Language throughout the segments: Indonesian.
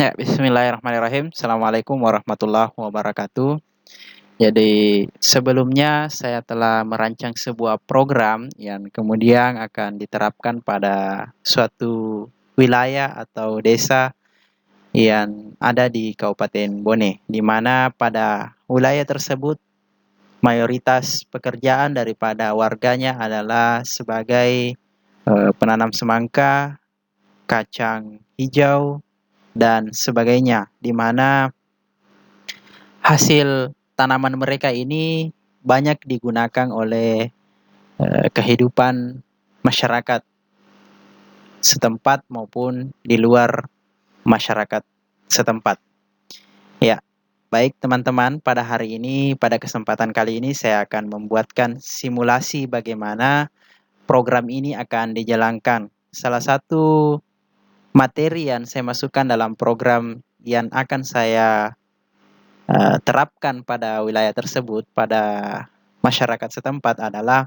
Ya, bismillahirrahmanirrahim. Assalamualaikum warahmatullahi wabarakatuh. Jadi, sebelumnya saya telah merancang sebuah program yang kemudian akan diterapkan pada suatu wilayah atau desa yang ada di Kabupaten Bone, di mana pada wilayah tersebut mayoritas pekerjaan daripada warganya adalah sebagai penanam semangka, kacang hijau, dan sebagainya, di mana hasil tanaman mereka ini banyak digunakan oleh kehidupan masyarakat setempat maupun di luar masyarakat setempat. Ya, baik teman-teman, pada hari ini, pada kesempatan kali ini saya akan membuatkan simulasi bagaimana program ini akan dijalankan. Salah satu materi yang saya masukkan dalam program yang akan saya terapkan pada wilayah tersebut, pada masyarakat setempat adalah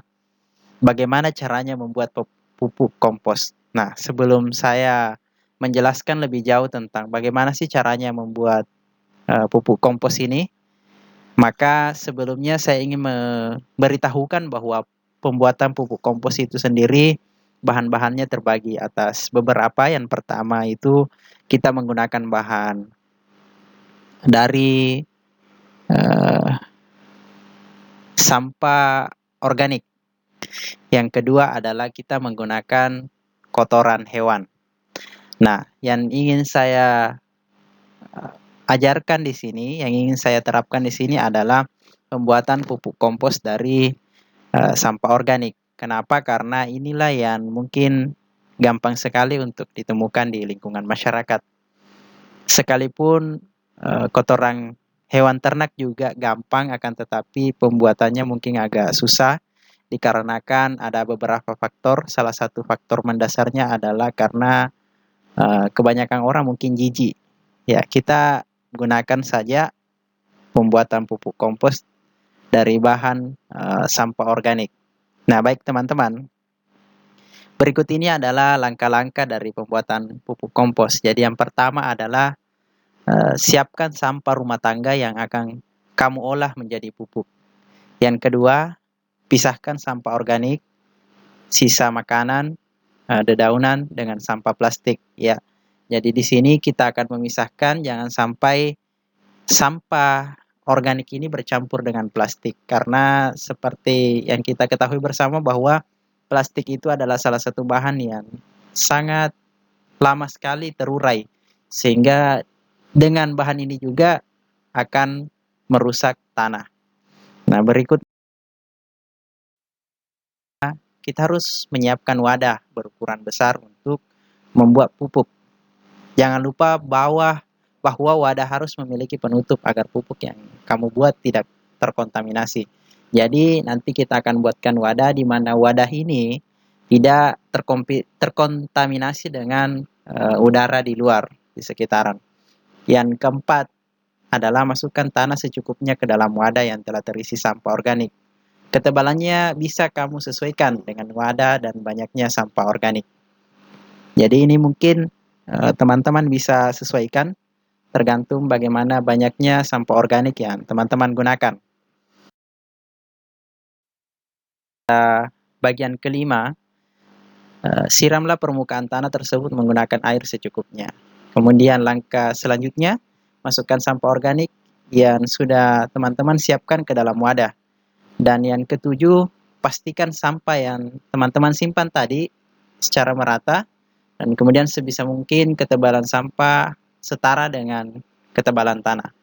bagaimana caranya membuat pupuk kompos. Nah, sebelum saya menjelaskan lebih jauh tentang bagaimana sih caranya membuat pupuk kompos ini, maka sebelumnya saya ingin memberitahukan bahwa pembuatan pupuk kompos itu sendiri bahan-bahannya terbagi atas beberapa. Yang pertama itu kita menggunakan bahan dari sampah organik. Yang kedua adalah kita menggunakan kotoran hewan. Nah, yang ingin saya ajarkan di sini, yang ingin saya terapkan di sini adalah pembuatan pupuk kompos dari sampah organik. Kenapa? Karena inilah yang mungkin gampang sekali untuk ditemukan di lingkungan masyarakat. Sekalipun kotoran hewan ternak juga gampang, akan tetapi pembuatannya mungkin agak susah dikarenakan ada beberapa faktor. Salah satu faktor mendasarnya adalah karena kebanyakan orang mungkin jijik. Ya, kita gunakan saja pembuatan pupuk kompos dari bahan sampah organik. Nah, baik teman-teman, berikut ini adalah langkah-langkah dari pembuatan pupuk kompos. Jadi yang pertama adalah siapkan sampah rumah tangga yang akan kamu olah menjadi pupuk. Yang kedua, pisahkan sampah organik, sisa makanan, dedaunan dengan sampah plastik. Ya, jadi di sini kita akan memisahkan, jangan sampai sampah organik ini bercampur dengan plastik, karena seperti yang kita ketahui bersama bahwa plastik itu adalah salah satu bahan yang sangat lama sekali terurai, sehingga dengan bahan ini juga akan merusak tanah. Nah, berikut kita harus menyiapkan wadah berukuran besar untuk membuat pupuk. Jangan lupa bahwa wadah harus memiliki penutup agar pupuk yang kamu buat tidak terkontaminasi. Jadi nanti kita akan buatkan wadah di mana wadah ini tidak terkontaminasi dengan udara di luar, di sekitaran. Yang keempat adalah masukkan tanah secukupnya ke dalam wadah yang telah terisi sampah organik. Ketebalannya bisa kamu sesuaikan dengan wadah dan banyaknya sampah organik. Jadi ini mungkin teman-teman bisa sesuaikan tergantung bagaimana banyaknya sampah organik yang teman-teman gunakan. Bagian kelima, siramlah permukaan tanah tersebut menggunakan air secukupnya. Kemudian langkah selanjutnya, masukkan sampah organik yang sudah teman-teman siapkan ke dalam wadah. Dan yang ketujuh, pastikan sampah yang teman-teman simpan tadi secara merata, dan kemudian sebisa mungkin ketebalan sampah setara dengan ketebalan tanah.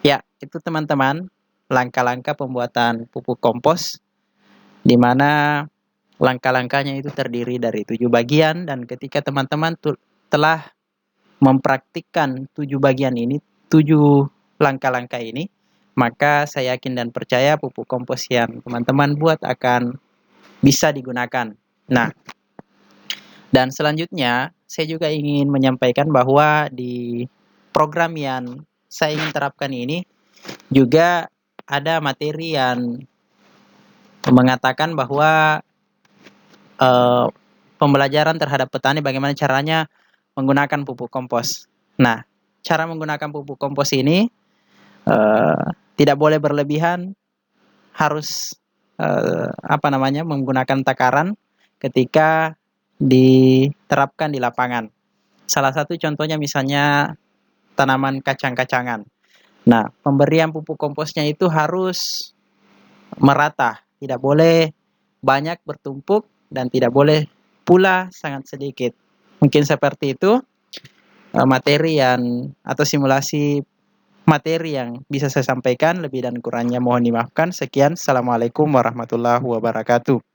Ya, itu teman-teman langkah-langkah pembuatan pupuk kompos, di mana langkah-langkahnya itu terdiri dari 7 bagian, dan ketika teman-teman telah mempraktikkan 7 bagian ini, 7 langkah-langkah ini, maka saya yakin dan percaya pupuk kompos yang teman-teman buat akan bisa digunakan. Nah, dan selanjutnya saya juga ingin menyampaikan bahwa di program yang saya ingin terapkan ini juga ada materi yang mengatakan bahwa pembelajaran terhadap petani bagaimana caranya menggunakan pupuk kompos. Nah, cara menggunakan pupuk kompos ini tidak boleh berlebihan, harus menggunakan takaran ketika diterapkan di lapangan. Salah satu contohnya misalnya tanaman kacang-kacangan. Nah, pemberian pupuk komposnya itu harus merata, tidak boleh banyak bertumpuk dan tidak boleh pula sangat sedikit. Mungkin seperti itu materi atau simulasi materi yang bisa saya sampaikan. Lebih dan kurangnya mohon dimaafkan. Sekian, Assalamualaikum warahmatullahi wabarakatuh.